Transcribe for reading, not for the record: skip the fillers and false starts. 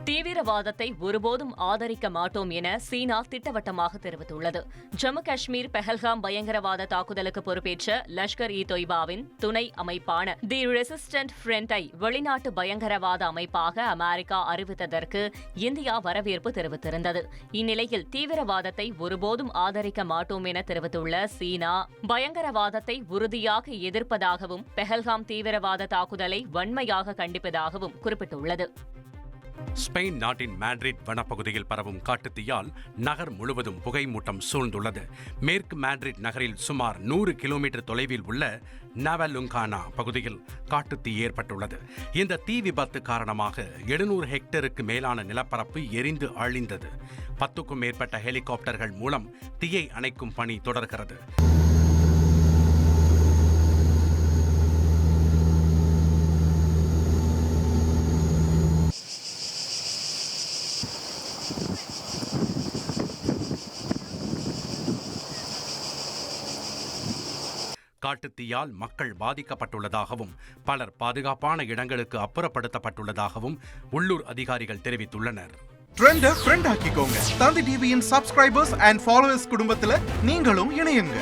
தீவிரவாதத்தை ஒருபோதும் ஆதரிக்க மாட்டோம் என சீனா திட்டவட்டமாக தெரிவித்துள்ளது. ஜம்மு காஷ்மீர் பெஹல்காம் பயங்கரவாத தாக்குதலுக்கு பொறுப்பேற்ற லஷ்கர்-இ-தொய்பாவின் துணை அமைப்பான தி ரெசிஸ்டன்ட் ஃப்ரண்டை வெளிநாட்டு பயங்கரவாத அமைப்பாக அமெரிக்கா அறிவித்ததற்கு இந்தியா வரவேற்பு தெரிவித்திருந்தது. இந்நிலையில் தீவிரவாதத்தை ஒருபோதும் ஆதரிக்க மாட்டோம் என தெரிவித்துள்ள சீனா, பயங்கரவாதத்தை உறுதியாக எதிர்ப்பதாகவும் பெஹல்காம் தீவிரவாத தாக்குதலை வன்மையாக கண்டிப்பதாகவும் குறிப்பிட்டுள்ளது. ஸ்பெயின் நாட்டின் மேட்ரிட் வனப்பகுதியில் பரவும் காட்டுத்தீயால் நகர் முழுவதும் புகைமூட்டம் சூழ்ந்துள்ளது. மேற்கு மேட்ரிட் நகரில் சுமார் 100 கிலோமீட்டர் தொலைவில் உள்ள நவலுங்கானா பகுதியில் காட்டுத்தீ ஏற்பட்டுள்ளது. இந்த தீ விபத்து காரணமாக 700 ஹெக்டேருக்கு மேலான நிலப்பரப்பு எரிந்து அழிந்தது. 10க்கும் மேற்பட்ட ஹெலிகாப்டர்கள் மூலம் தீயை அணைக்கும் பணி தொடர்கிறது. காட்டுத்தீயால் மக்கள் பாதிக்கப்பட்டுள்ளதாகவும் பலர் பாதுகாப்பான இடங்களுக்கு அப்புறப்படுத்தப்பட்டுள்ளதாகவும் உள்ளூர் அதிகாரிகள் தெரிவித்துள்ளனர். ட்ரெண்ட ஃப்ரெண்ட் ஆக்கிக்கோங்க. தந்தி டிவியின் சப்ஸ்கிரைபர்ஸ் அண்ட் ஃபாலோவர்ஸ் குடும்பத்துல நீங்களும் இணையுங்க.